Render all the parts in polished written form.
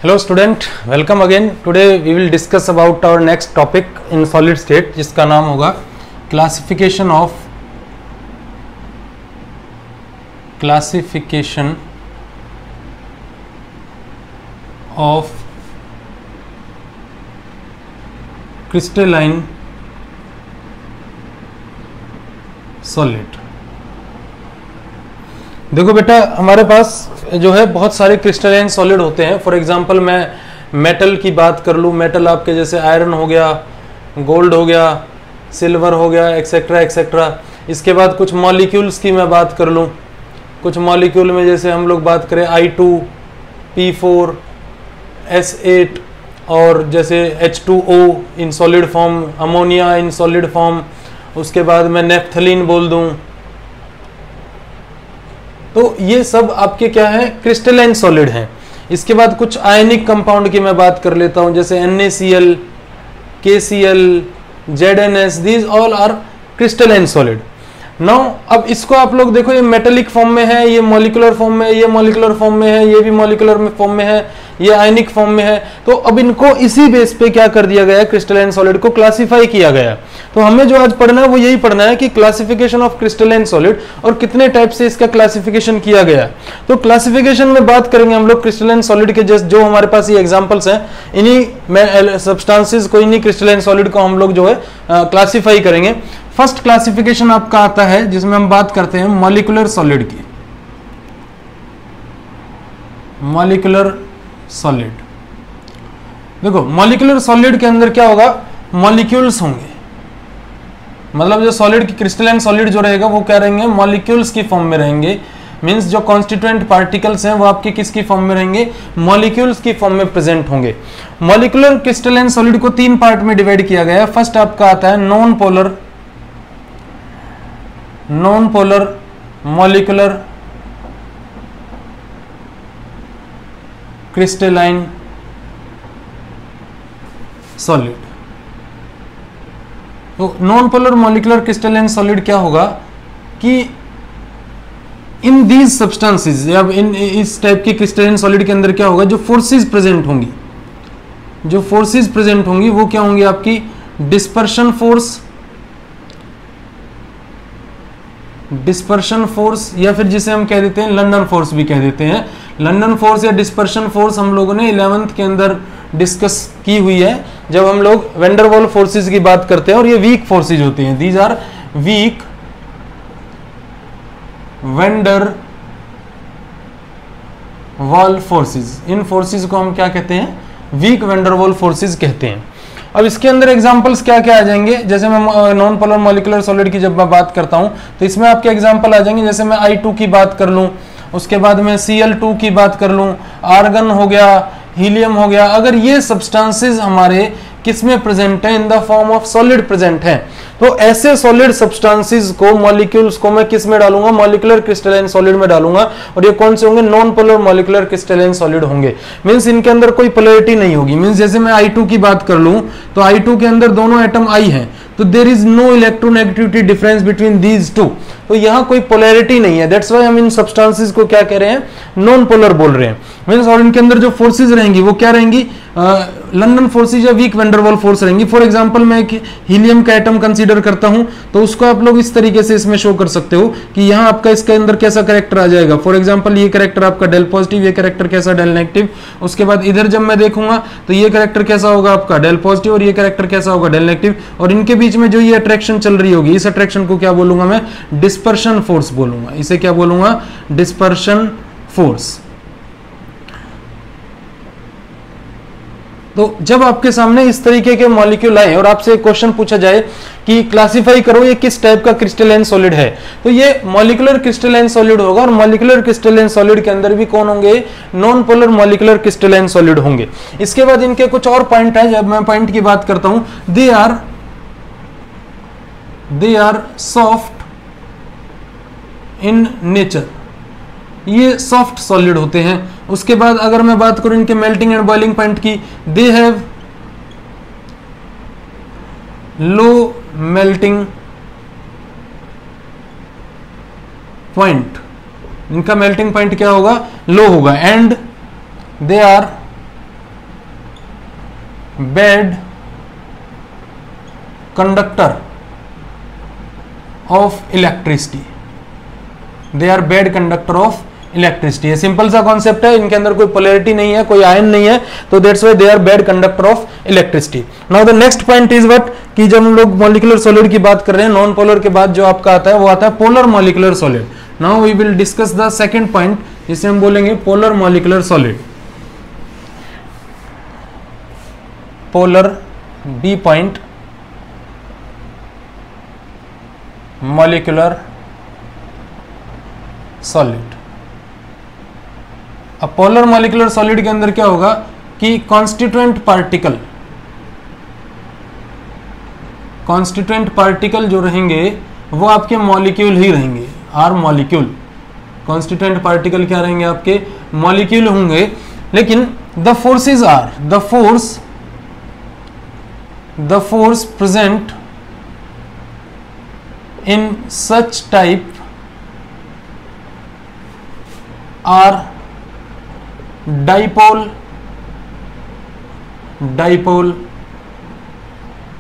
Hello student, welcome again. Today we will discuss about our next topic in solid state जिसका नाम होगा classification of crystalline solid। देखो बेटा, हमारे पास जो है बहुत सारे क्रिस्टलाइन सॉलिड होते हैं। फॉर एग्जांपल मैं मेटल की बात कर लूँ, मेटल आपके जैसे आयरन हो गया, गोल्ड हो गया, सिल्वर हो गया, एक्सेट्रा एक्सेट्रा। इसके बाद कुछ मॉलिक्यूल्स की मैं बात कर लूँ, कुछ मॉलिक्यूल में जैसे हम लोग बात करें I2, P4, S8 और जैसे H2O in solid form, ammonia in solid form. उसके बाद मैं नेफ्थलीन बोल दूँ। तो ये सब आपके क्या है, क्रिस्टलाइन सॉलिड हैं। इसके बाद कुछ आयनिक कंपाउंड की मैं बात कर लेता हूं, जैसे NaCl, KCl, ZnS, these all are crystalline solid. Now अब इसको आप लोग देखो, ये मेटेलिक फॉर्म में है, ये मॉलिक्यूलर फॉर्म में, ये मॉलिक्यूलर फॉर्म में है, ये भी मॉलिक्यूलर फॉर्म में है, ये आयनिक फॉर्म में है। तो अब इनको इसी बेस पे क्या कर दिया गया है, क्रिस्टलाइन सॉलिड को क्लासिफाई किया गया। तो हमें जो आज पढ़ना है वो यही पढ़ना है कि क्लासिफिकेशन ऑफ क्रिस्टलाइन सॉलिड और कितने टाइप से इसका क्लासिफिकेशन किया गया। तो क्लासिफिकेशन में बात करेंगे हम लोग क्रिस्टलाइन सॉलिड के, जस्ट जो हमारे पास ये एग्जांपल्स हैं, इन्हीं सब्सटेंसेस को, इन्हीं क्रिस्टलाइन सॉलिड को हम लोग जो है क्लासिफाई करेंगे। फर्स्ट क्लासिफिकेशन आपका आता है जिसमें हम बात करते हैं मॉलिक्यूलर सॉलिड की। मॉलिक्यूलर सॉलिड, देखो मॉलिक्यूलर सॉलिड के अंदर क्या होगा, मॉलिक्यूल्स होंगे। मतलब जो सॉलिड की क्रिस्टलाइन सॉलिड जो रहेगा वो क्या रहेंगे, मॉलिक्यूल्स की फॉर्म में रहेंगे। मींस जो कॉन्स्टिट्यूएंट पार्टिकल्स हैं वो आपके किसकी फॉर्म में रहेंगे, मॉलिक्यूल्स की फॉर्म में प्रेजेंट होंगे। मॉलिक्यूलर क्रिस्टलाइन सॉलिड को तीन पार्ट में डिवाइड किया गया है। फर्स्ट आपका आता है non polar molecular crystalline solid. तो non polar molecular crystalline solid क्या होगा कि इन दीज सब्सटेंसेस या इन इस टाइप की क्रिस्टलाइन सॉलिड के अंदर क्या होगा, जो फोर्सेस प्रेजेंट होंगी, जो फोर्सेस प्रेजेंट होंगी वो क्या होंगी, आपकी डिस्पर्शन फोर्स या फिर जिसे हम कह देते हैं लंदन फोर्स भी कह देते हैं। लंदन फोर्स या डिस्पर्शन फोर्स हम लोगों ने 11th के अंदर डिस्कस की हुई है, जब हम लोग वेंडरवॉल फोर्सेस की बात करते हैं। और ये वीक फोर्सेस होती हैं, these are weak van der Waals forces. इन फोर्सेस को हम क्या कहते हैं, वीक वेंडरवॉल फोर्सेस कहते हैं। अब इसके अंदर एग्जांपल्स क्या क्या आ जाएंगे, जैसे मैं नॉन पोलर मॉलिक्यूलर सॉलिड की जब मैं बात करता हूं तो इसमें आपके एग्जांपल आ जाएंगे। जैसे मैं I2 की बात कर लूं, उसके बाद मैं Cl2 की बात कर लूं, आर्गन हो गया, हीलियम हो गया। अगर ये सब्सटेंसेस हमारे किसमें प्रेजेंट है, in the form of solid present है, तो ऐसे सॉलिड सब्सटेंसेस को, मॉलिक्यूल्स को मैं किस में डालूंगा, मॉलिक्यूलर क्रिस्टलाइन सॉलिड में डालूंगा। और ये कौन से होंगे, non polar molecular crystalline solid होंगे। मींस इनके अंदर कोई पोलैरिटी नहीं होगी। मींस जैसे मैं I2 की बात कर लूं तो I2 के अंदर दोनों एटम I हैं, तो there is no electronegativity difference between these two. तो यहाँ कोई पोलैरिटी नहीं है, दैट्स व्हाई हम इन सब्सटेंसेस को क्या कह रहे हैं, नॉन पोलर बोल रहे हैं। मींस और इनके अंदर जो फोर्सेज रहेंगी वो क्या रहेंगी, लंदन फोर्सेज या वीक वेंडरवॉल फोर्स रहेंगी। फॉर एग्जांपल मैं एक हीलियम का एटम कंसीडर करता हूं तो उसको आप लोग इस तरीके से इसमें शो कर सकते हो कि यहाँ आपका इसके अंदर कैसा कैरेक्टर आ जाएगा। फॉर एग्जांपल ये कैरेक्टर आपका डेल पॉजिटिव, ये कैरेक्टर कैसा, डेल नेगेटिव। उसके बाद इधर जब मैं देखूंगा तो ये कैरेक्टर कैसा होगा आपका, डेल पॉजिटिव, और ये कैरेक्टर कैसा होगा, डेल नेगेटिव। और इनके बीच में जो ये अट्रैक्शन चल रही होगी, इस अट्रैक्शन को क्या बोलूंगा मैं, डिस्पर्शन फोर्स बोलूंगा। इसे क्या बोलूंगा, डिस्पर्शन फोर्स। तो जब आपके सामने इस तरीके के मॉलिक्यूल आए और आपसे एक क्वेश्चन पूछा जाए कि क्लासिफाई करो ये किस टाइप का क्रिस्टलाइन सॉलिड है, तो ये मॉलिक्यूलर क्रिस्टलाइन सॉलिड होगा। और मॉलिक्यूलर क्रिस्टलाइन सॉलिड के अंदर भी कौन होंगे, non polar molecular crystalline solid होंगे। इसके बाद इनके कुछ और पॉइंट है, जब मैं पॉइंट की बात करता हूं, they are soft in nature, ये सॉफ्ट सॉलिड होते हैं। उसके बाद अगर मैं बात करूं इनके मेल्टिंग एंड बॉइलिंग पॉइंट की, they have low melting point, इनका मेल्टिंग पॉइंट क्या होगा, लो होगा। And they are bad conductor of electricity. They are bad conductor of electricity. ये सिंपल सा कॉन्सेप्ट है, इनके अंदर कोई पोलैरिटी नहीं है, कोई आयन नहीं है, तो that's why they are bad conductor of electricity. Now the next point is what, कि जब हम लोग मॉलिक्यूलर सॉलिड की बात कर रहे हैं, नॉन पोलर के बाद जो आपका आता है वो आता है polar molecular solid. Now we will discuss the second point, जिसे हम बोलेंगे polar molecular solid. Polar B point molecular solid. अब पोलर मॉलिक्यूलर सॉलिड के अंदर क्या होगा कि कॉन्स्टिट्यूएंट पार्टिकल जो रहेंगे वो आपके मॉलिक्यूल ही रहेंगे, आर मॉलिक्यूल. कॉन्स्टिट्यूएंट पार्टिकल क्या रहेंगे, आपके मॉलिक्यूल होंगे. लेकिन the forces are the force present in such type are dipole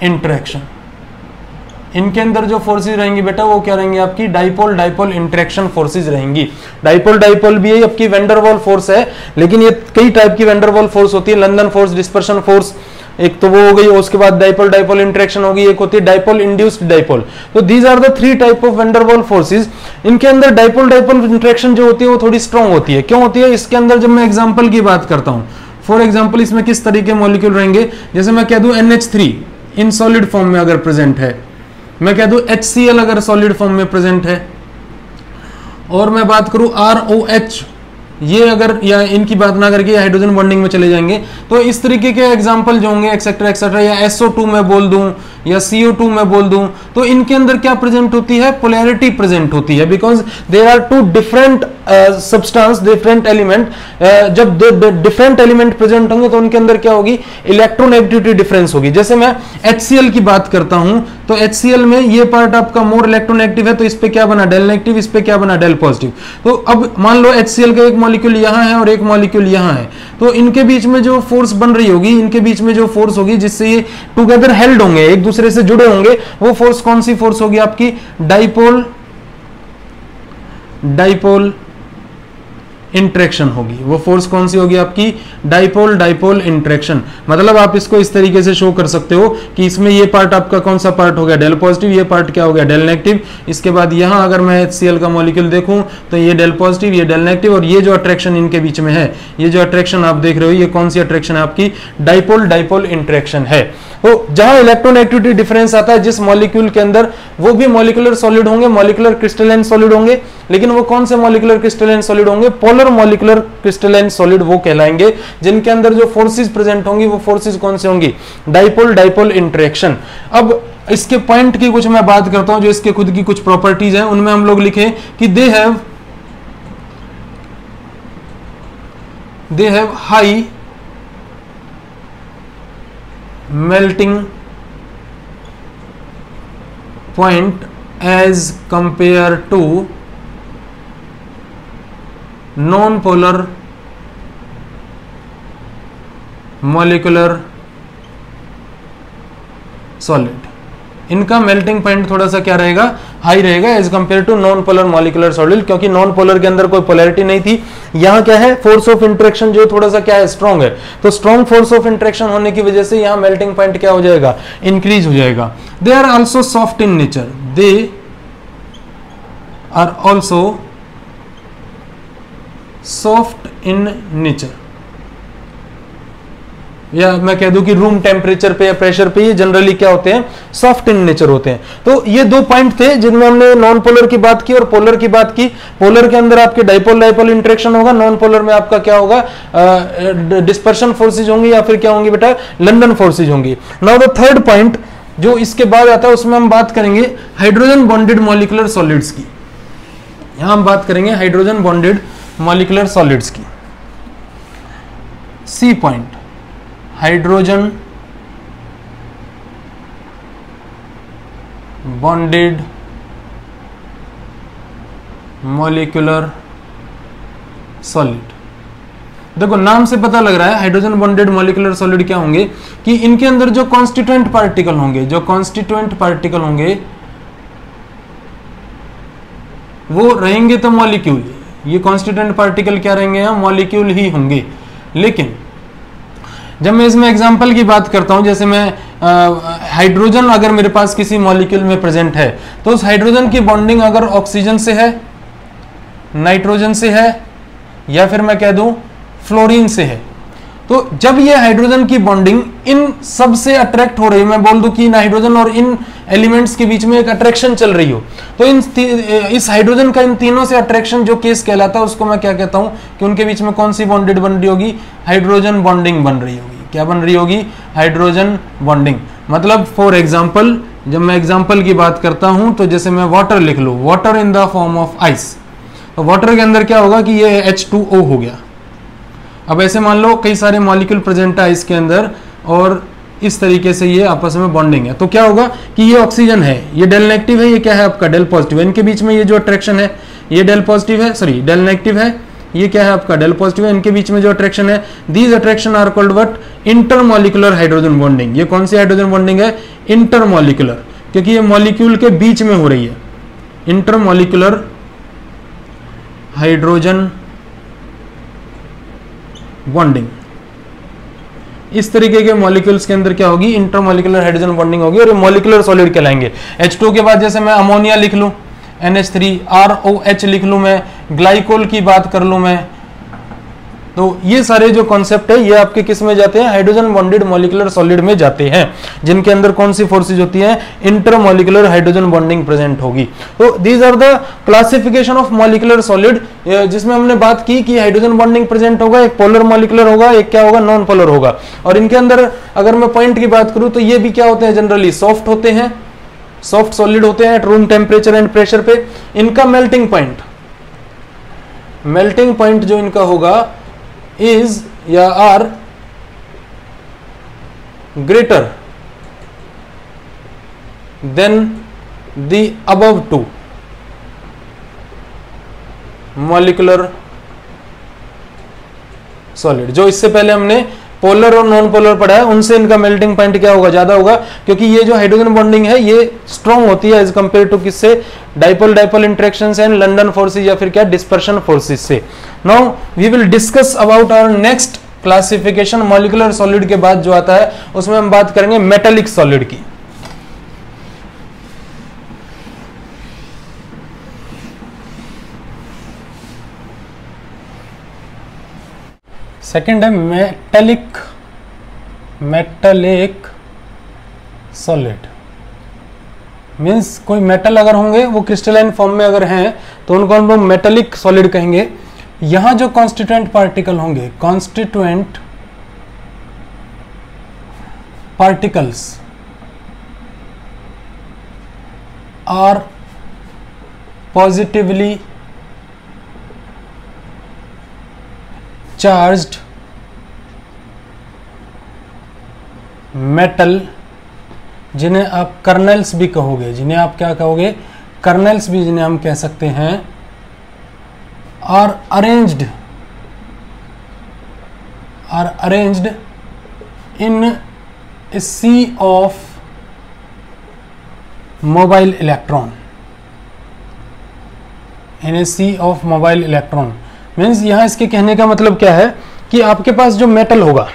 interaction. इनके अंदर जो फोर्सेज रहेंगी बेटा वो क्या रहेंगी, आपकी डाइपोल इंटरेक्शन फोर्सेज रहेंगी. डाइपोल भी है, आपकी वेंडरवॉल फोर्स है, लेकिन ये कई टाइप की वेंडरवॉल फोर्स होती है. लंदन फोर्स, डिस्पर्शन फोर्स, एक तो वो हो गई. उसके बाद डाइपोल इंटरेक्शन होगी, एक होती है डाइपोल इंड्यूस्ड डाइपोल. तो these are the 3 type of van der Waals forces. इनके अंदर डाइपोल इंटरेक्शन जो होती है वो थोड़ी स्ट्रॉन्ग होती है. क्यों होती है, इसके अंदर जब मैं एग्जांपल की बात करता हूं, फॉर एग्जांपल इसमें किस तरीके के मॉलिक्यूल रहेंगे, जैसे मैं कह दूं NH3 इन सॉलिड फॉर्म में अगर प्रेजेंट है, मैं कह दूं HCl अगर सॉलिड फॉर्म में प्रेजेंट है, और मैं बात करूं ROH, ये अगर या इनकी बात ना करके हाइड्रोजन बॉन्डिंग में चले जाएंगे, तो इस तरीके के एग्जांपल जो होंगे एक्सेट्रा एक्सेट्रा, या SO2 में बोल दूं या CO2 में बोल दूं, तो इनके अंदर क्या प्रेजेंट होती है, पोलैरिटी प्रेजेंट होती है. Because there are 2 different substance, different element. जब डिफरेंट एलिमेंट प्रेजेंट होंगे तो उनके अंदर क्या होगी, इलेक्ट्रोनेगेटिविटी डिफरेंस होगी. जैसे मैं HCl की बात करता हूं, तो HCl में ये पार्ट आपका मोर इलेक्ट्रोनेगेटिव है, तो इस पे क्या बना, डेल नेगेटिव, इस पे क्या बना, डेल पॉजिटिव. तो अब मान लो HCl का एक मॉलिक्यूल यहां है और एक मॉलिक्यूल यहां है, तो इनके बीच में जो फोर्स बन रही होगी, इनके बीच में जो फोर्स होगी जिससे ये टुगेदर हेल्ड होंगे, एक दूसरे से जुड़े होंगे, वो फोर्स कौन सी फोर्स होगी, आपकी डाइपोल इंटरेक्शन होगी. वो फोर्स कौन सी होगी, आपकी डाइपोल इंटरेक्शन. मतलब आप इसको इस तरीके से शो कर सकते हो कि इसमें ये पार्ट आपका कौन सा पार्ट हो गया, डेल पॉजिटिव, ये पार्ट क्या हो गया, डेल नेगेटिव. इसके बाद यहां अगर मैं HCl का मॉलिक्यूल देखूं तो ये डेल पॉजिटिव, ये डेल नेगेटिव, और ये जो अट्रैक्शन इनके बीच में है, ये जो अट्रैक्शन आप देख रहे हो, ये कौन सी अट्रैक्शन है, आपकी डाइपोल इंटरेक्शन है. तो जहां इलेक्ट्रोनेगेटिविटी डिफरेंस आता है जिस मॉलिक्यूल के अंदर, वो भी मॉलिक्यूलर सॉलिड होंगे, मॉलिक्यूलर क्रिस्टलाइन सॉलिड होंगे. लेकिन वो कौन से मॉलिक्यूलर क्रिस्टलाइन सॉलिड होंगे, पोलर मॉलिक्यूलर क्रिस्टलाइन सॉलिड वो कहलाएंगे, जिनके अंदर जो फोर्सेस प्रेजेंट होंगी वो फोर्सेस कौन से होंगी, डाइपोल इंटरेक्शन. अब इसके पॉइंट की कुछ मैं बात करता हूं, जो इसके खुद की कुछ प्रॉपर्टीज हैं, उनमें हम लोग लिखें कि they have high melting point as compared to non-polar molecular solid. इनका मेल्टिंग पॉइंट थोड़ा सा क्या रहेगा, हाई रहेगा as compare to non polar molecular solid, क्योंकि नॉन पोलर के अंदर कोई पोलैरिटी नहीं थी. यहां क्या है, फोर्स ऑफ इंटरेक्शन जो थोड़ा सा क्या है, स्ट्रॉन्ग है. तो स्ट्रॉन्ग फोर्स ऑफ इंटरेक्शन होने की वजह से यहां मेल्टिंग पॉइंट क्या हो जाएगा, इंक्रीज हो जाएगा. They are also soft in nature, they are also soft in nature, या मैं कह दूं कि रूम टेम्परेचर पे या प्रेशर पे ये जनरली क्या होते हैं, सॉफ्ट इन नेचर होते हैं. तो ये 2 पॉइंट थे जिनमें हमने नॉन पोलर की बात की और पोलर की बात की. पोलर के अंदर आपके डाइपोल इंटरेक्शन होगा, नॉन पोलर में आपका क्या होगा, डिस्पर्शन फोर्सेज होंगी, या फिर क्या होंगी बेटा, लंदन फोर्सेज होंगी. नाउ द थर्ड पॉइंट जो इसके बाद आता है, उसमें हम बात करेंगे हाइड्रोजन बॉन्डेड मॉलिक्यूलर सॉलिड्स की. यहां हम बात करेंगे हाइड्रोजन बॉन्डेड मॉलिक्यूलर सॉलिड्स की. C point, hydrogen bonded molecular solid. देखो नाम से पता लग रहा है हाइड्रोजन बॉन्डेड मॉलिक्यूलर सॉलिड क्या होंगे कि इनके अंदर जो कॉन्स्टिट्यूएंट पार्टिकल होंगे, वो रहेंगे तो मॉलिक्यूल, ये कॉन्स्टिट्यूएंट पार्टिकल क्या रहेंगे, यहाँ मॉलिक्यूल ही होंगे। लेकिन जब मैं इसमें एग्जांपल की बात करता हूं, जैसे मैं हाइड्रोजन अगर मेरे पास किसी मॉलिक्यूल में प्रेजेंट है तो उस हाइड्रोजन की बॉन्डिंग अगर ऑक्सीजन से है, नाइट्रोजन से है, या फिर मैं कह दूं फ्लोरीन से है, तो जब ये हाइड्रोजन की बॉन्डिंग इन सब से अट्रैक्ट हो रही है, मैं बोल दूं कि इन हाइड्रोजन और इन एलिमेंट्स के बीच में एक अट्रैक्शन चल रही हो, तो इस हाइड्रोजन का इन तीनों से अट्रैक्शन जो केस कहलाता है उसको मैं क्या कहता हूं कि उनके बीच में कौन सी बॉन्डेड बन रही होगी, हाइड्रोजन बॉन्डिंग बन रही होगी। क्या बन रही होगी, हाइड्रोजन बॉन्डिंग। मतलब फॉर एग्जाम्पल, जब मैं एग्जाम्पल की बात करता हूं तो जैसे मैं वाटर लिख लूं, water in the form of ice, तो वाटर के अंदर क्या होगा कि ये H2O हो गया। अब ऐसे मान लो कई सारे मॉलिक्यूल प्रेजेंट है इसके अंदर और इस तरीके से ये आपस में बॉन्डिंग है, तो क्या होगा कि ये ऑक्सीजन है, ये डेल नेगेटिव है, ये क्या है आपका डेल पॉजिटिव है, इनके बीच में ये जो अट्रैक्शन है ये डेल पॉजिटिव है, सॉरी डेल नेगेटिव है, ये क्या है आपका डेल पॉजिटिव है, इनके बीच में जो अट्रैक्शन है, these attraction are called what, intermolecular hydrogen bonding. ये कौन सी हाइड्रोजन बॉन्डिंग है, इंटरमॉलिक्यूलर, क्योंकि ये मॉलिक्यूल के बीच में हो रही है, इंटरमॉलिक्यूलर हाइड्रोजन बॉन्डिंग। इस तरीके के मॉलिक्यूल्स के अंदर क्या होगी, इंटरमॉलिक्यूलर हाइड्रोजन बॉन्डिंग होगी और ये मॉलिक्यूलर सॉलिड कहलाएंगे। H2 के बाद जैसे मैं अमोनिया लिख लूं, NH3, ROH लिख लूं, मैं ग्लाइकोल की बात कर लूं मैं, तो ये सारे जो कॉन्सेप्ट है ये आपके किस में जाते हैं, हाइड्रोजन बॉन्डेड मॉलिक्यूलर सॉलिड में जाते हैं, जिनके अंदर कौन सी फोर्सेज होती हैं, इंटरमॉलिक्यूलर हाइड्रोजन बॉन्डिंग प्रेजेंट होगी। तो these are the classification of molecular solid, जिसमें हमने बात की कि हाइड्रोजन बॉन्डिंग प्रेजेंट होगा, एक पोलर मॉलिक्यूलर होगा, एक क्या होगा, नॉन पोलर होगा। और इनके अंदर अगर मैं पॉइंट की बात करूं तो ये भी क्या होते हैं, जनरली सॉफ्ट होते हैं, सॉफ्ट सॉलिड होते हैं at room temperature and pressure पे। इनका मेल्टिंग पॉइंट जो इनका होगा is या are greater than the above two molecular solid। जो इससे पहले हमने पोलर और नॉन पोलर पढ़ा है उनसे इनका मेल्टिंग पॉइंट क्या होगा, ज्यादा होगा, क्योंकि ये जो हाइड्रोजन बॉन्डिंग है ये स्ट्रॉन्ग होती है एज कंपेयर टू किससे, dipole interactions and London forces या फिर क्या डिस्पर्शन फोर्सेस से। Now we will discuss about our next classification. Molecular solid के बाद जो आता है उसमें हम बात करेंगे मेटालिक सॉलिड की। सेकंड है मेटालिक सॉलिड। मीन्स कोई मेटल अगर होंगे वो क्रिस्टलाइन फॉर्म में अगर हैं तो उनको हम लोग मेटालिक सॉलिड कहेंगे। यहां जो कॉन्स्टिट्यूएंट पार्टिकल होंगे, constituent particles are positively charged metal, जिन्हें आप कर्नल्स भी कहोगे, जिन्हें आप क्या कहोगे, कर्नल्स भी जिन्हें हम कह सकते हैं, are arranged in a sea of mobile electron, in a sea of mobile electron. Means यहां इसके कहने का मतलब क्या है कि आपके पास जो मेटल होगा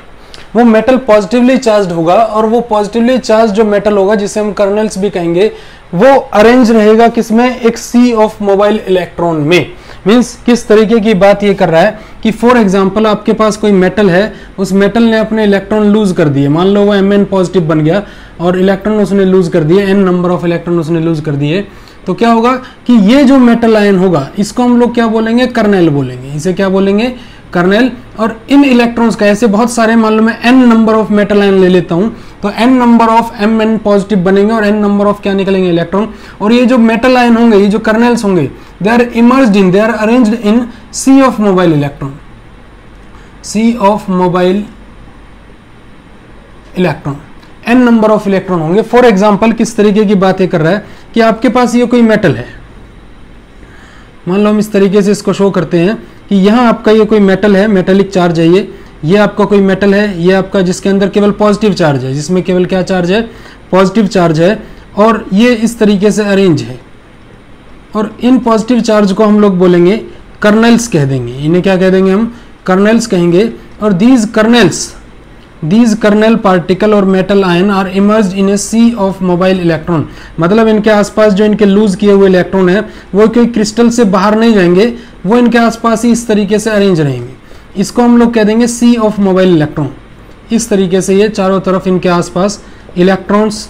वो मेटल पॉजिटिवली चार्ज्ड होगा, और वो पॉजिटिवली चार्ज जो मेटल होगा जिसे हम कर्नल्स भी कहेंगे वो अरेंज रहेगा किसमें, एक सी ऑफ मोबाइल इलेक्ट्रॉन में। मीन्स किस तरीके की बात ये कर रहा है कि फॉर एग्जांपल आपके पास कोई मेटल है, उस मेटल ने अपने इलेक्ट्रॉन लूज कर दिए, मान लो वो Mn पॉजिटिव बन गया और इलेक्ट्रॉन उसने लूज कर दिए, n नंबर ऑफ इलेक्ट्रॉन उसने लूज कर दिए, तो क्या होगा कि ये जो मेटल आयन होगा इसको हम लोग क्या बोलेंगे, कर्नेल बोलेंगे। इसे क्या बोलेंगे, कर्नेल। और इन इलेक्ट्रॉन्स का ऐसे बहुत सारे, मान लो मैं n number of metal ion ले लेता हूं तो n number of Mn positive बनेंगे और n नंबर ऑफ क्या निकलेंगे, इलेक्ट्रॉन। और ये जो मेटल आयन होंगे, ये जो कर्नेल्स होंगे, they are emerged in, they are arranged in sea of mobile electron, sea of mobile electron, n number of electron होंगे। फॉर एग्जांपल किस तरीके की बात ये कर रहा है कि आपके पास ये कोई मेटल है, मान लो हम इस तरीके से इसको शो करते हैं कि यहाँ आपका ये कोई मेटल है, मेटेलिक चार्ज है, ये आपका कोई मेटल है, ये आपका जिसके अंदर केवल पॉजिटिव चार्ज है, जिसमें केवल क्या चार्ज है, पॉजिटिव चार्ज है, और ये इस तरीके से अरेंज है, और इन पॉजिटिव चार्ज को हम लोग बोलेंगे कर्नेल्स कह देंगे, इन्हें क्या कह देंगे हम, कर्नेल्स कहेंगे। और दीज कर्नेल पार्टिकल और metal ion are emerged in a sea of mobile electron, मतलब इनके आसपास जो इनके लूज किए हुए इलेक्ट्रॉन है वो कोई क्रिस्टल से बाहर नहीं जाएंगे, वो इनके आसपास ही इस तरीके से अरेंज रहेंगे, इसको हम लोग कह देंगे सी ऑफ मोबाइल इलेक्ट्रॉन। इस तरीके से ये चारों तरफ इनके आसपास इलेक्ट्रॉन्स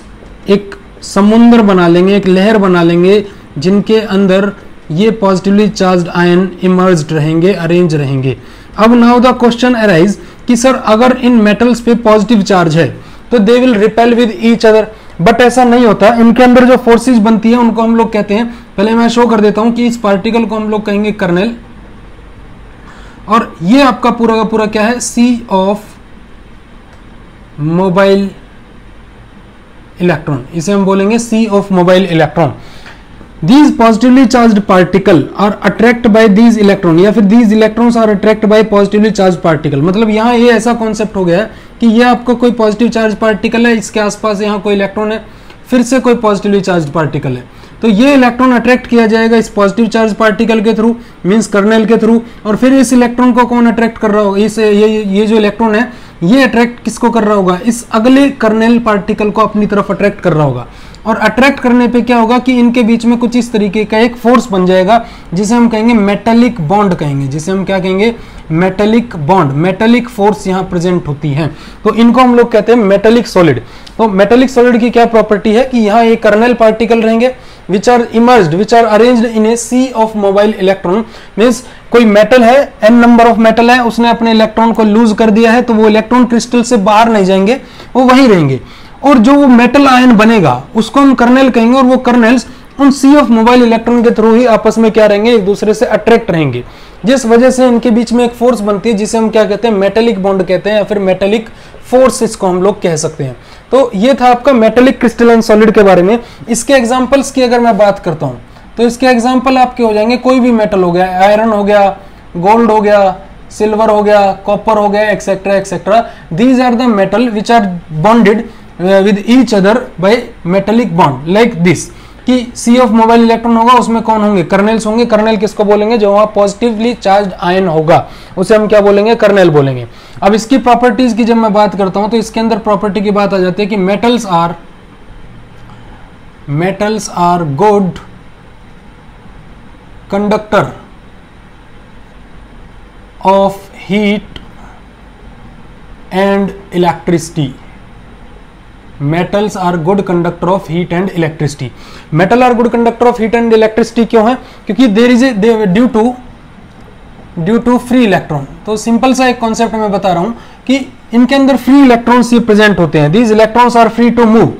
एक समुद्र बना लेंगे, एक लहर बना लेंगे, जिनके अंदर ये पॉजिटिवली चार्ज्ड आयन इमर्ज्ड रहेंगे, अरेंज रहेंगे। अब नाउ द क्वेश्चन अराइज कि सर अगर इन मेटल्स पे पॉजिटिव चार्ज है तो they will repel with each other, but ऐसा नहीं होता, इनके अंदर जो फोर्सेस बनती है उनको हम लोग कहते हैं, पहले मैं शो कर देता हूं कि इस पार्टिकल को हम लोग कहेंगे कर्नेल, और ये आपका पूरा का पूरा क्या है, सी ऑफ मोबाइल इलेक्ट्रॉन, इसे हम बोलेंगे sea of mobile electron. These positively charged particle are attracted by these electron, या फिर these electrons are attracted by positively charged particle, मतलब यहाँ ये ऐसा कॉन्सेप्ट हो गया है कि ये आपका कोई पॉजिटिव चार्ज पार्टिकल है, इसके आसपास यहाँ कोई इलेक्ट्रॉन है, फिर से कोई पॉजिटिवली चार्ज पार्टिकल है, तो ये इलेक्ट्रॉन अट्रैक्ट किया जाएगा इस पॉजिटिव चार्ज पार्टिकल के थ्रू, मींस कर्नेल के थ्रू, और फिर इस इलेक्ट्रॉन को कौन अट्रैक्ट कर रहा होगा, इस ये जो इलेक्ट्रॉन है ये अट्रैक्ट किसको कर रहा होगा, इस अगले कर्नेल पार्टिकल को अपनी तरफ अट्रैक्ट कर रहा होगा, और अट्रैक्ट करने पे क्या होगा कि इनके बीच में कुछ इस तरीके का एक फोर्स बन जाएगा, जिसे हम कहेंगे मेटेलिक बॉन्ड कहेंगे, जिसे हम क्या कहेंगे, मेटेलिक बॉन्ड, मेटेलिक फोर्स यहाँ प्रेजेंट होती है, तो इनको हम लोग कहते हैं मेटेलिक सॉलिड। तो मेटेलिक सॉलिड की क्या प्रॉपर्टी है कि यहाँ एक कर्नेल पार्टिकल रहेंगे which are emerged, which are arranged in a sea of mobile electron, means कोई मेटल है, एन नंबर ऑफ मेटल है, उसने अपने इलेक्ट्रॉन को लूज कर दिया है, तो वो इलेक्ट्रॉन क्रिस्टल से बाहर नहीं जाएंगे, वो वहीं रहेंगे, और जो वो मेटल आयन बनेगा उसको हम कर्नेल कहेंगे, और वो कर्नेल्स उन सी ऑफ मोबाइल इलेक्ट्रॉन के थ्रू ही आपस में क्या रहेंगे, एक दूसरे से अट्रैक्ट रहेंगे, जिस वजह से इनके बीच में एक फोर्स बनती है जिसे हम क्या कहते हैं, मेटेलिक बॉन्ड कहते हैं, या फिर मेटेलिक फोर्स इसको हम लोग कह सकते हैं। तो ये था आपका मेटेलिक क्रिस्टलाइन सॉलिड के बारे में। इसके एग्जांपल्स की अगर मैं बात करता हूं तो इसके एग्जांपल आपके हो जाएंगे, कोई भी मेटल हो गया, आयरन हो गया, गोल्ड हो गया, सिल्वर हो गया, कॉपर हो गया, etcetera etcetera, these are the metal which are bonded with each other by metallic bond like this, कि सी ऑफ मोबाइल इलेक्ट्रॉन होगा उसमें कौन होंगे, कर्नेल्स होंगे। कर्नेल किसको बोलेंगे, जो वहां पॉजिटिवली चार्ज्ड आयन होगा उसे हम क्या बोलेंगे, कर्नेल बोलेंगे। अब इसकी प्रॉपर्टीज की जब मैं बात करता हूं तो इसके अंदर प्रॉपर्टी की बात आ जाती है कि metals are good conductor of heat and electricity. Metals are good conductor of heat and electricity. Metal are good conductor of heat and electricity क्यों है, क्योंकि there is a due to free electron. तो simple सा एक concept मैं बता रहा हूं कि इनके अंदर फ्री इलेक्ट्रॉन्स ये प्रेजेंट होते हैं, these electrons are free to move.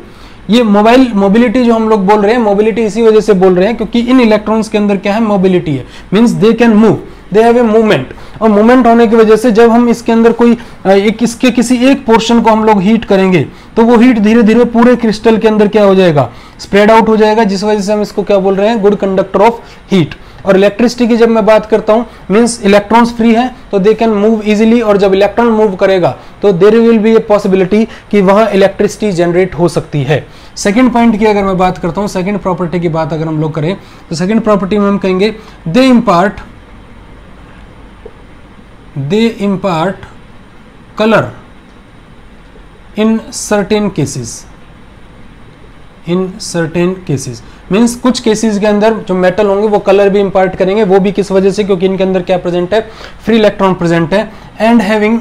ये मोबिलिटी जो हम लोग बोल रहे हैं, मोबिलिटी इसी वजह से बोल रहे हैं क्योंकि इन इलेक्ट्रॉन्स के अंदर क्या है, मोबिलिटी है, means they can move, they have a movement. और मूवमेंट होने की वजह से जब हम इसके अंदर कोई इसके किसी एक पोर्शन को हम लोग हीट करेंगे तो वो हीट धीरे धीरे पूरे क्रिस्टल के अंदर क्या हो जाएगा, स्प्रेड आउट हो जाएगा, जिस वजह से हम इसको क्या बोल रहे हैं, गुड कंडक्टर ऑफ हीट। और इलेक्ट्रिसिटी की जब मैं बात करता हूं, मींस इलेक्ट्रॉन्स फ्री हैं तो दे कैन मूव इजीली, और जब इलेक्ट्रॉन मूव करेगा तो there will be a possibility कि वहां इलेक्ट्रिसिटी जनरेट हो सकती है। सेकंड पॉइंट की अगर मैं बात करता हूं, सेकंड प्रॉपर्टी की बात अगर हम लोग करें तो सेकंड प्रॉपर्टी में हम कहेंगे they impart colour in certain cases, means कुछ केसेस के अंदर जो मेटल होंगे वो कलर भी इंपार्ट करेंगे, वो भी किस वजह से, क्योंकि इनके अंदर क्या प्रेजेंट है, फ्री इलेक्ट्रॉन प्रेजेंट है। And having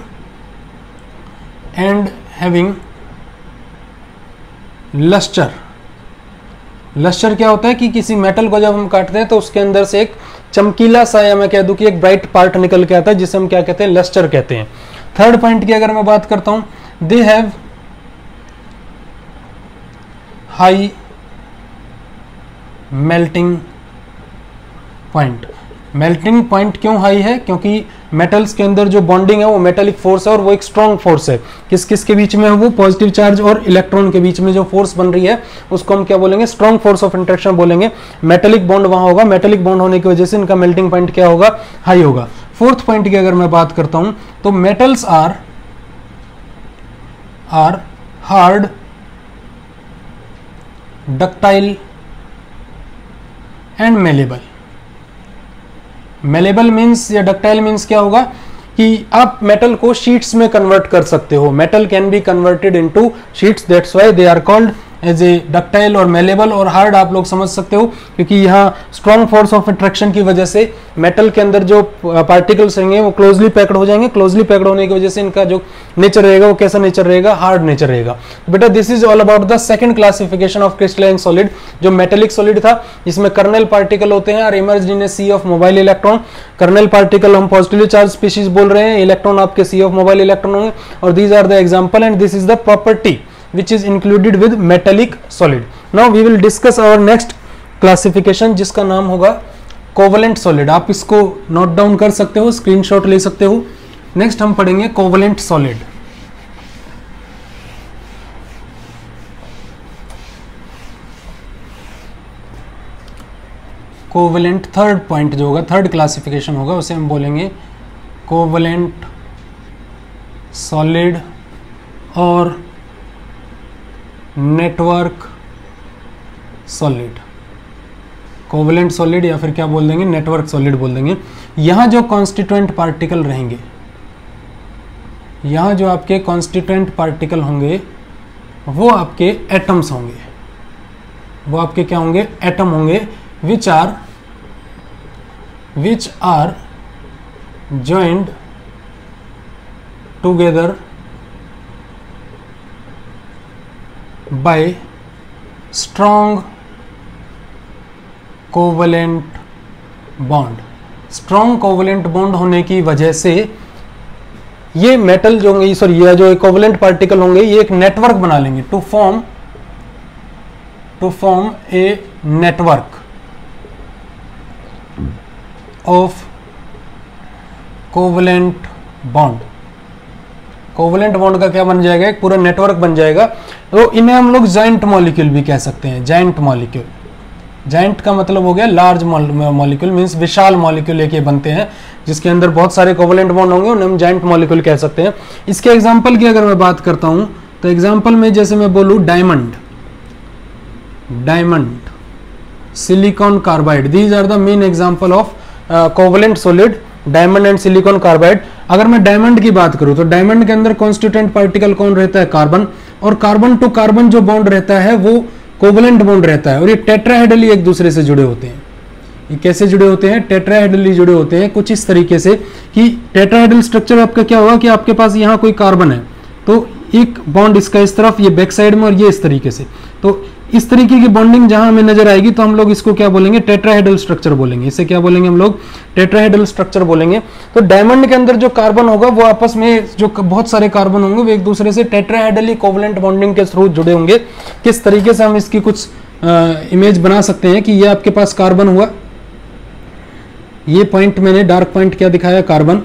lustre. लस्टर क्या होता है कि किसी मेटल को जब हम काटते हैं तो उसके अंदर से एक चमकीला सा, या मैं कह दूं कि एक ब्राइट पार्ट निकल के आता है, जिसे हम क्या कहते हैं, लस्टर कहते हैं। थर्ड पॉइंट की अगर मैं बात करता हूं, दे have high melting point. Melting point क्यों हाई है, क्योंकि मेटल्स के अंदर जो बॉन्डिंग है वो मेटेलिक फोर्स है और वो एक स्ट्रॉन्ग फोर्स है। किस किस के बीच में है वो, पॉजिटिव चार्ज और इलेक्ट्रॉन के बीच में जो फोर्स बन रही है उसको हम क्या बोलेंगे, स्ट्रॉन्ग फोर्स ऑफ इंटरेक्शन बोलेंगे। मेटेलिक बॉन्ड वहां होगा, मेटेलिक बॉन्ड होने की वजह से इनका मेल्टिंग पॉइंट क्या होगा, हाई होगा। फोर्थ पॉइंट की अगर मैं बात करता हूं तो metals are hard, ductile and malleable. Malleable means या डक्टाइल मीन्स क्या होगा कि आप मेटल को शीट्स में कन्वर्ट कर सकते हो। Metal can be converted into sheets, that's why they are called as a ductile. और मेलेबल और हार्ड आप लोग समझ सकते हो क्योंकि यहाँ स्ट्रॉन्ग फोर्स ऑफ अट्रैक्शन की वजह से मेटल के अंदर जो पार्टिकल्स रहेंगे वो क्लोजली पैक्ड हो जाएंगे। क्लोजली पैक्ड होने की वजह से इनका जो नेचर रहेगा वो कैसा नेचर रहेगा, हार्ड नेचर रहेगा। बेटा this is all about the second classification of crystalline solid, जो मेटेलिक सॉलिड था। इसमें कर्नल पार्टिकल होते हैं और emerged in a sea of mobile electron. Kernel particle हम पॉजिटिवली चार्ज स्पीशीज बोल रहे हैं, इलेक्ट्रॉन आपके सी ऑफ मोबाइल इलेक्ट्रॉन होंगे, और these are the example and this is the property which is included with metallic solid. Now we will discuss our next classification जिसका नाम होगा कोवलेंट सॉलिड। आप इसको नोट डाउन कर सकते हो, स्क्रीनशॉट ले सकते हो। नेक्स्ट हम पढ़ेंगे covalent solid. Covalent third point जो होगा, थर्ड क्लासिफिकेशन होगा, उसे हम बोलेंगे कोवलेंट सॉलिड और नेटवर्क सॉलिड। कोवलेंट सॉलिड या फिर क्या बोल देंगे, नेटवर्क सॉलिड बोल देंगे। यहां जो कॉन्स्टिट्यूएंट पार्टिकल रहेंगे, यहां जो आपके कॉन्स्टिट्यूएंट पार्टिकल होंगे वो आपके एटम्स होंगे, वो आपके क्या होंगे, एटम होंगे, which are joined together by strong covalent bond. Strong covalent bond होने की वजह से ये मेटल जो होंगे, सॉरी ये जो कोवलेंट पार्टिकल होंगे, ये एक नेटवर्क बना लेंगे to form a network of covalent bond. Covalent bond का क्या बन जाएगा, एक पूरा नेटवर्क बन जाएगा। तो इन्हें हम लोग जाइंट मॉलिक्यूल भी कह सकते हैं। जाइंट मॉलिक्यूल, जाइंट का मतलब हो गया लार्ज मॉलिक्यूल, मींस विशाल मॉलिक्यूल एक ये बनते हैं जिसके अंदर बहुत सारे कोवलेंट बॉन्ड होंगे, उन्हें हम जाइंट मॉलिक्यूल कह सकते हैं। इसके एग्जांपल की अगर मैं बात करता हूं तो एग्जांपल में जैसे मैं बोलूं diamond, silicon carbide, these are the main example of covalent solid, diamond and silicon carbide. अगर मैं डायमंड की बात करूं तो डायमंड के अंदर कॉन्स्टिट्यूएंट पार्टिकल कौन रहता है, कार्बन, और कार्बन टू कार्बन जो बॉन्ड रहता है वो कोवलेंट बॉन्ड रहता है, और ये टेट्राहेड्रली एक दूसरे से जुड़े होते हैं। ये कैसे जुड़े होते हैं, टेट्राहेड्रली जुड़े होते हैं कुछ इस तरीके से कि टेट्राहेड्रल स्ट्रक्चर आपका क्या होगा कि आपके पास यहाँ कोई कार्बन है तो एक बॉन्ड इसका इस तरफ, ये बैक साइड में, और ये इस तरीके से। तो इस तरीके की बॉन्डिंग जहां हमें नजर आएगी तो हम लोग इसको क्या बोलेंगे, टेट्राहेड्रल स्ट्रक्चर बोलेंगे। इसे क्या बोलेंगे हम लोग, टेट्राहेड्रल स्ट्रक्चर बोलेंगे। तो डायमंड के अंदर जो कार्बन होगा वो आपस में जो बहुत सारे कार्बन होंगे वो एक दूसरे से टेट्राहेड्रली कोवलेंट बॉन्डिंग के थ्रू जुड़े होंगे। किस तरीके से हम इसकी कुछ इमेज बना सकते हैं कि ये आपके पास कार्बन हुआ, ये पॉइंट मैंने डार्क पॉइंट क्या दिखाया, कार्बन,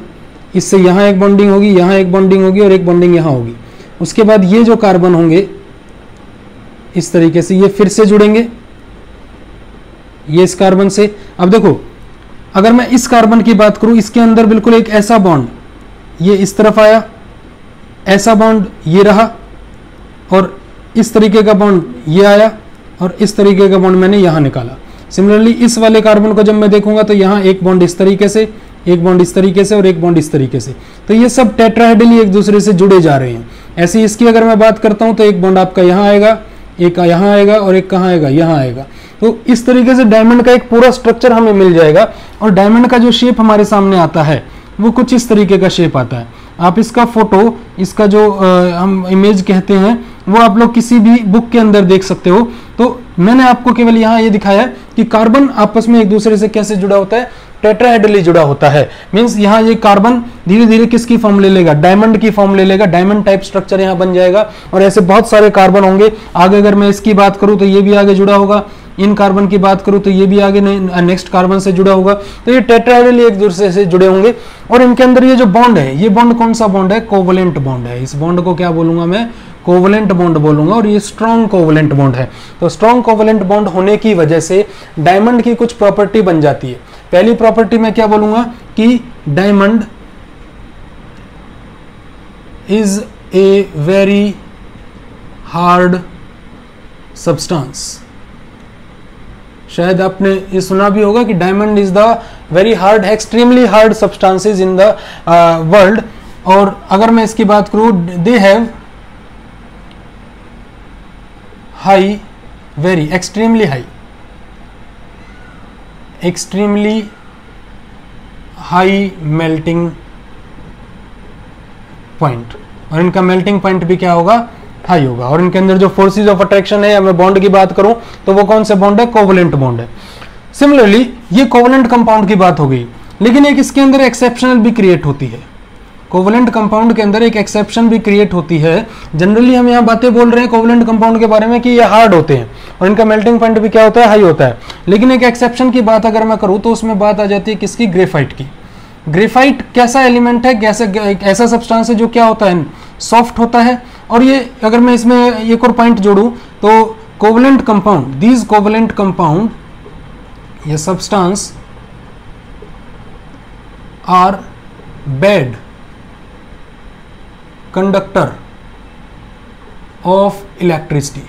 इससे यहाँ एक बॉन्डिंग होगी, यहाँ एक बॉन्डिंग होगी और एक बॉन्डिंग यहाँ होगी। उसके बाद ये जो कार्बन होंगे इस तरीके से ये फिर से जुड़ेंगे ये इस कार्बन से। अब देखो अगर मैं इस कार्बन की बात करूं, इसके अंदर बिल्कुल एक ऐसा बॉन्ड ये इस तरफ आया, ऐसा बॉन्ड ये रहा, और इस तरीके का बॉन्ड ये आया, और इस तरीके का बॉन्ड मैंने यहां निकाला। सिमिलरली इस वाले कार्बन को जब मैं देखूंगा तो यहां एक बॉन्ड इस तरीके से, एक बॉन्ड इस तरीके से और एक बॉन्ड इस तरीके से। तो ये सब टेट्राहेड्रली एक दूसरे से जुड़े जा रहे हैं। ऐसे इसकी अगर मैं बात करता हूं तो एक बॉन्ड आपका यहां आएगा, एक यहाँ आएगा और एक कहाँ आएगा, यहाँ आएगा। तो इस तरीके से डायमंड का एक पूरा स्ट्रक्चर हमें मिल जाएगा। और डायमंड का जो शेप हमारे सामने आता है वो कुछ इस तरीके का शेप आता है। आप इसका फोटो, इसका जो हम इमेज कहते हैं वो आप लोग किसी भी बुक के अंदर देख सकते हो। तो मैंने आपको केवल यहाँ ये दिखाया कि कार्बन आपस में एक दूसरे से कैसे जुड़ा होता है, टेट्राहेड्रली जुड़ा होता है। मींस यहाँ ये कार्बन धीरे धीरे किसकी फॉर्म ले लेगा, डायमंड की फॉर्म ले लेगा, डायमंड टाइप स्ट्रक्चर यहाँ बन जाएगा। और ऐसे बहुत सारे कार्बन होंगे। आगे अगर मैं इसकी बात करूँ तो ये भी आगे जुड़ा होगा, इन कार्बन की बात करूँ तो ये भी आगे नेक्स्ट कार्बन से जुड़ा होगा। तो ये टेट्राहेड्रली एक दूसरे से जुड़े होंगे। और इनके अंदर ये जो बॉन्ड है, ये बॉन्ड कौन सा बॉन्ड है, कोवलेंट बॉन्ड है। इस बॉन्ड को क्या बोलूंगा मैं, कोवलेंट बॉन्ड बोलूंगा। और ये स्ट्रॉन्ग कोवलेंट बॉन्ड है। तो स्ट्रॉन्ग कोवलेंट बॉन्ड होने की वजह से डायमंड की कुछ प्रॉपर्टी बन जाती है। पहली प्रॉपर्टी मैं क्या बोलूंगा कि diamond is a very hard substance. शायद आपने ये सुना भी होगा कि diamond is the very hard, extremely hard substances in the world. और अगर मैं इसकी बात करूं, दे have high, very, extremely high, extremely high melting point, और इनका मेल्टिंग पॉइंट भी क्या होगा, हाई होगा। और इनके अंदर जो फोर्सेस ऑफ अट्रैक्शन है, या मैं बॉन्ड की बात करूं तो वो कौन से बॉन्ड है, कोवलेंट बॉन्ड है। सिमिलरली ये कोवलेंट कंपाउंड की बात हो गई, लेकिन एक इसके अंदर एक्सेप्शनल भी क्रिएट होती है। कोवलेंट कंपाउंड के अंदर एक एक्सेप्शन भी क्रिएट होती है। जनरली हम यहाँ बातें बोल रहे हैं कोवलेंट कंपाउंड के बारे में कि ये हार्ड होते हैं और इनका मेल्टिंग पॉइंट भी क्या होता है, हाई होता है। लेकिन एक एक्सेप्शन की बात अगर मैं करूँ तो उसमें बात आ जाती है किसकी, ग्रेफाइट की। ग्रेफाइट कैसा एलिमेंट है, ऐसा सब्सटेंस है जो क्या होता है, सॉफ्ट होता है। और ये अगर मैं इसमें एक और पॉइंट जोड़ूं तो covalent compound, these covalent compound, ये substance are bad conductor of electricity.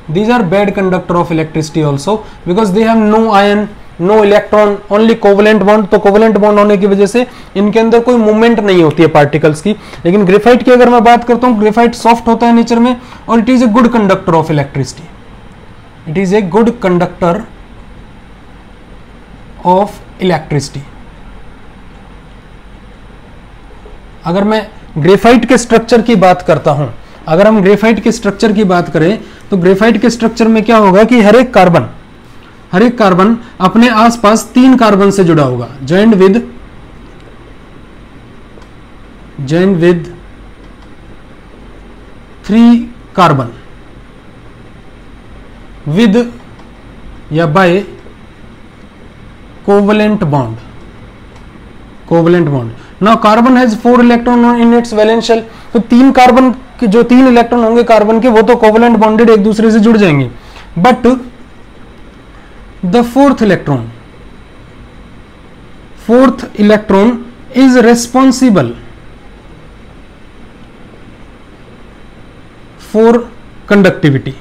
These are bad conductor of electricity also because they have no ion, no electron, only covalent bond। तो covalent bond होने की वजह से इनके अंदर कोई मूवमेंट नहीं होती है पार्टिकल्स की। लेकिन ग्रेफाइट की अगर मैं बात करता हूँ, ग्रेफाइट सॉफ्ट होता है नेचर में और it is a good conductor of electricity, it is a good conductor of electricity. अगर मैं ग्रेफाइट के स्ट्रक्चर की बात करता हूं, अगर हम ग्रेफाइट के स्ट्रक्चर की बात करें तो ग्रेफाइट के स्ट्रक्चर में क्या होगा कि हर एक कार्बन अपने आसपास 3 कार्बन से जुड़ा होगा, जॉइंड विद 3 कार्बन विद या by covalent bond. Now carbon has 4 electron in its valence shell. तो 3 कार्बन के जो 3 इलेक्ट्रॉन होंगे कार्बन के, वो तो कोवलेंट बॉन्डेड एक दूसरे से जुड़ जाएंगे। But the fourth electron is responsible for conductivity.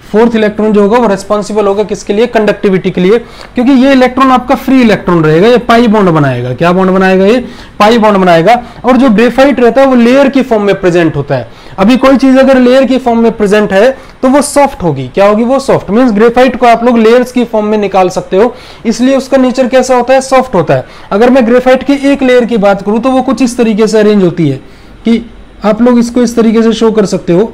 Fourth electron जो होगा वो रेस्पॉन्सिबल होगा किसके लिए, कंडक्टिविटी के लिए, क्योंकि ये इलेक्ट्रॉन आपका फ्री इलेक्ट्रॉन रहेगा, ये पाई बॉन्ड बनाएगा। क्या बॉन्ड बनाएगा, ये पाई बॉन्ड बनाएगा। और जो ग्रेफाइट रहता है वो लेयर की फॉर्म में प्रेजेंट होता है। अभी कोई चीज अगर लेयर की फॉर्म में प्रेजेंट है तो वो सॉफ्ट होगी। क्या होगी, वो सॉफ्ट। मींस ग्रेफाइट को आप लोग लेयर्स की फॉर्म में निकाल सकते हो, इसलिए उसका नेचर कैसा होता है, सॉफ्ट होता है। अगर मैं ग्रेफाइट की एक लेयर की बात करूं तो वो कुछ इस तरीके से अरेंज होती है कि आप लोग इसको इस तरीके से शो कर सकते हो।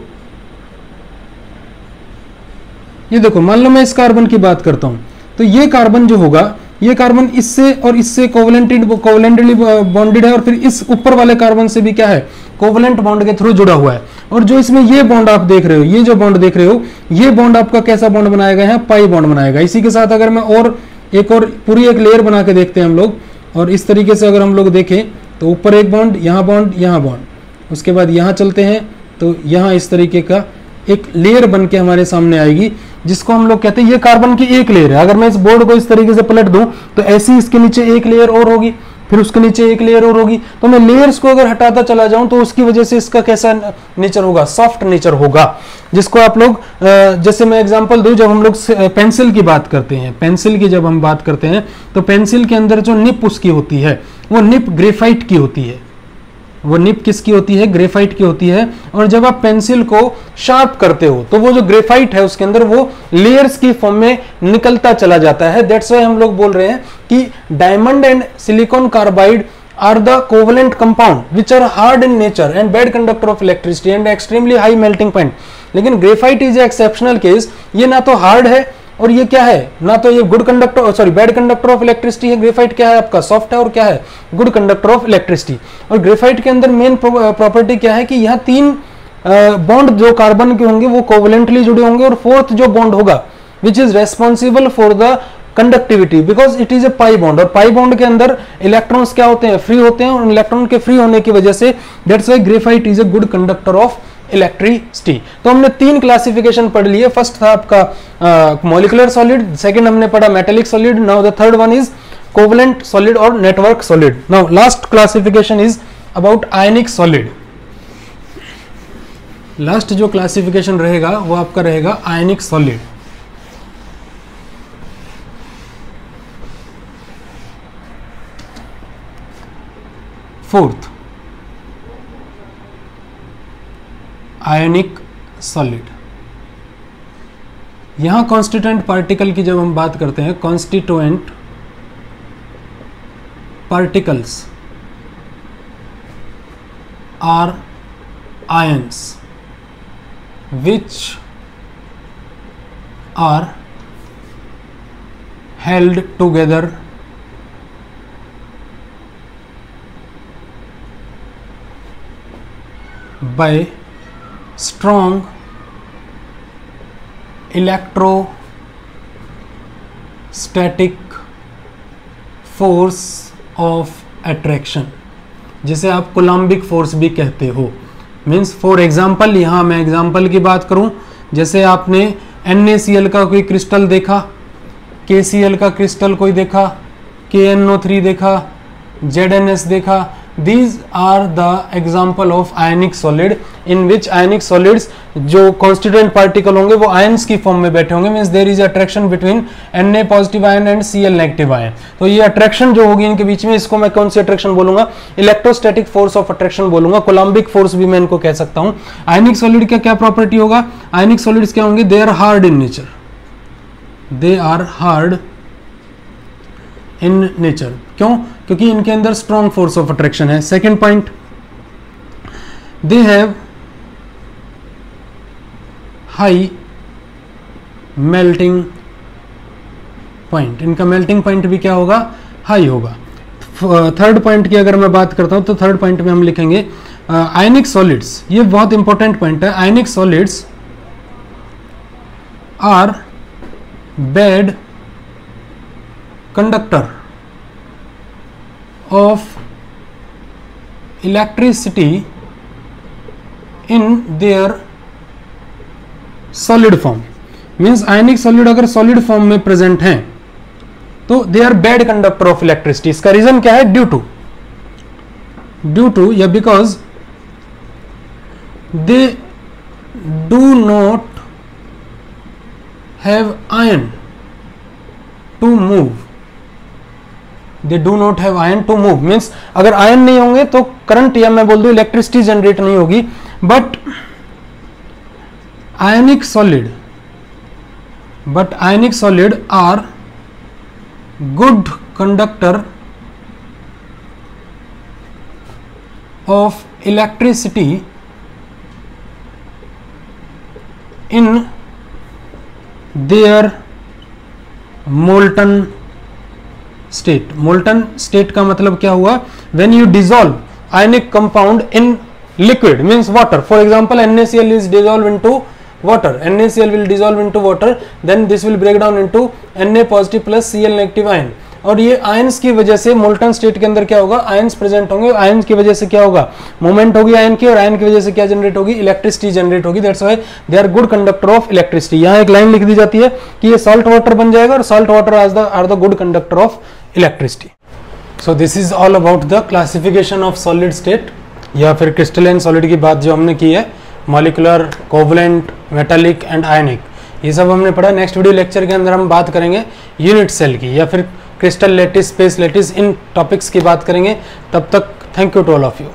ये देखो, मान लो मैं इस कार्बन की बात करता हूं तो ये कार्बन जो होगा, ये कार्बन इससे और इससे कोवलेंटली बॉन्डेड है, और फिर इस ऊपर वाले कार्बन से भी क्या है, कोवलेंट बॉन्ड के थ्रू जुड़ा हुआ है। और जो इसमें ये बॉन्ड आप देख रहे हो, ये जो बॉन्ड देख रहे हो, ये बॉन्ड आपका कैसा बॉन्ड बनाएगा, यहाँ पाई बॉन्ड बनाएगा। इसी के साथ अगर मैं और पूरी एक लेयर बना के देखते हैं हम लोग, और इस तरीके से अगर हम लोग देखें तो ऊपर एक बॉन्ड, यहाँ बॉन्ड, यहाँ बॉन्ड, उसके बाद यहाँ चलते हैं तो यहाँ इस तरीके का एक लेयर बन के हमारे सामने आएगी, जिसको हम लोग कहते हैं ये कार्बन की एक लेयर है। अगर मैं इस बोर्ड को इस तरीके से पलट दूं तो ऐसी इसके नीचे एक लेयर और होगी, फिर उसके नीचे एक लेयर और होगी। तो मैं लेयर्स को अगर हटाता चला जाऊं तो उसकी वजह से इसका कैसा नेचर होगा, सॉफ्ट नेचर होगा। जिसको आप लोग जैसे मैं एग्जांपल दूं, जब हम लोग पेंसिल की बात करते हैं, पेंसिल की जब हम बात करते हैं तो पेंसिल के अंदर जो निप उसकी होती है वो निप ग्रेफाइट की होती है। वो निप किसकी होती है, ग्रेफाइट की होती है। और जब आप पेंसिल को शार्प करते हो तो वो जो ग्रेफाइट है उसके अंदर वो लेयर्स की फॉर्म में निकलता चला जाता है। दैट्स व्हाई हम लोग बोल रहे हैं कि diamond and silicon carbide are the covalent compound which are hard in nature and bad conductor of electricity and extremely high melting point। लेकिन ग्रेफाइट इज एक्सेप्शनल केस, ये ना तो हार्ड है और ये क्या है, ना तो ये good conductor, sorry bad conductor of electricity है। ग्रेफाइट क्या है आपका, सॉफ्ट है, और क्या है, गुड कंडक्टर ऑफ इलेक्ट्रिसिटी। और ग्रेफाइट के अंदर मेन प्रॉपर्टी क्या है कि यहाँ 3 बॉन्ड जो कार्बन के होंगे वो कोवलेंटली जुड़े होंगे, और फोर्थ जो बॉन्ड होगा which is responsible for the conductivity because it is a pi bond. और पाई बॉन्ड के अंदर इलेक्ट्रॉन्स क्या होते हैं, फ्री होते हैं, और इलेक्ट्रॉन के फ्री होने की वजह से that's why graphite is a good conductor of electricity. तो हमने 3 क्लासिफिकेशन पढ़ लिए। फर्स्ट था आपका मॉलिक्यूलर सॉलिड, सेकंड हमने पढ़ा metallic solid, now the third one is covalent solid और network solid. Now last classification is about ionic solid. Last जो क्लासिफिकेशन रहेगा वो आपका रहेगा ionic solid. Fourth, ionic solid. यहां कॉन्स्टिट्यूएंट पार्टिकल की जब हम बात करते हैं, constituent particles are ions which are held together by strong electrostatic force of attraction, जिसे आप कोलम्बिक फोर्स भी कहते हो। मीन्स फॉर एग्जाम्पल, यहाँ मैं एग्जाम्पल की बात करूँ, जैसे आपने NaCl का कोई क्रिस्टल देखा, KCl का क्रिस्टल कोई देखा, KNO3 देखा, ZnS देखा, these are the example of ionic solid in which ionic solids जो कॉन्स्टिट्यूएंट पार्टिकल होंगे वो आयंस की फॉर्म में बैठे होंगे। Means there is attraction between Na positive ion and Cl negative ion. तो ये अट्रैक्शन जो होगी इनके बीच में, इसको मैं कौन सी अट्रैक्शन बोलूंगा? इलेक्ट्रोस्टैटिक फोर्स ऑफ अट्रैक्शन बोलूंगा, कोलम्बिक फोर्स भी मैं इनको कह सकता हूं। आयनिक सॉलिड का क्या प्रॉपर्टी होगा? आयनिक सॉलिड्स क्या होंगे? They are hard in nature, they are hard in nature. क्यों? क्योंकि इनके अंदर स्ट्रॉन्ग फोर्स ऑफ अट्रैक्शन है। Second point, they have high melting point, इनका मेल्टिंग पॉइंट भी क्या होगा? हाई होगा। थर्ड पॉइंट की अगर मैं बात करता हूं तो थर्ड पॉइंट में हम लिखेंगे आयनिक सॉलिड्स, ये बहुत इंपॉर्टेंट पॉइंट है। Ionic solids are bad conductor of electricity in their solid form। Means ionic solid अगर सॉलिड फॉर्म में प्रेजेंट हैं तो they are bad conductor of electricity. इसका रीजन क्या है? ड्यू टू या because they do not have ion to move, they do not have ion to move. Means अगर ion नहीं होंगे तो करंट या मैं बोल दूं इलेक्ट्रिसिटी जनरेट नहीं होगी। But ionic solid are good conductor of electricity in their molten state. Molten state का मतलब क्या हुआ? When you dissolve ionic compound in liquid means water. For example NaCl is dissolved into water, NaCl will dissolve into water, then this will break down into Na positive plus Cl negative ion। और ये ions की वजह से molten state के अंदर क्या होगा? Ions present होंगे, आयंस की वजह से क्या होगा? मूवमेंट होगी आयन की, और आयन की वजह से क्या जनरेट होगी? इलेक्ट्रिसिटी जनरेट होगी। That's why they are good conductor of electricity. यहाँ एक लाइन लिख दी जाती है कि ये सॉल्ट वाटर बन जाएगा और salt water are the good conductor of electricity. So this is all about the classification of solid state या फिर क्रिस्टलाइन सॉलिड की बात जो हमने की है, मॉलिक्यूलर, कोवलेंट, मेटालिक एंड आयनिक, ये सब हमने पढ़ा। नेक्स्ट वीडियो लेक्चर के अंदर हम बात करेंगे यूनिट सेल की या फिर क्रिस्टल लैटिस, स्पेस लैटिस, इन टॉपिक्स की बात करेंगे। तब तक thank you to all of you.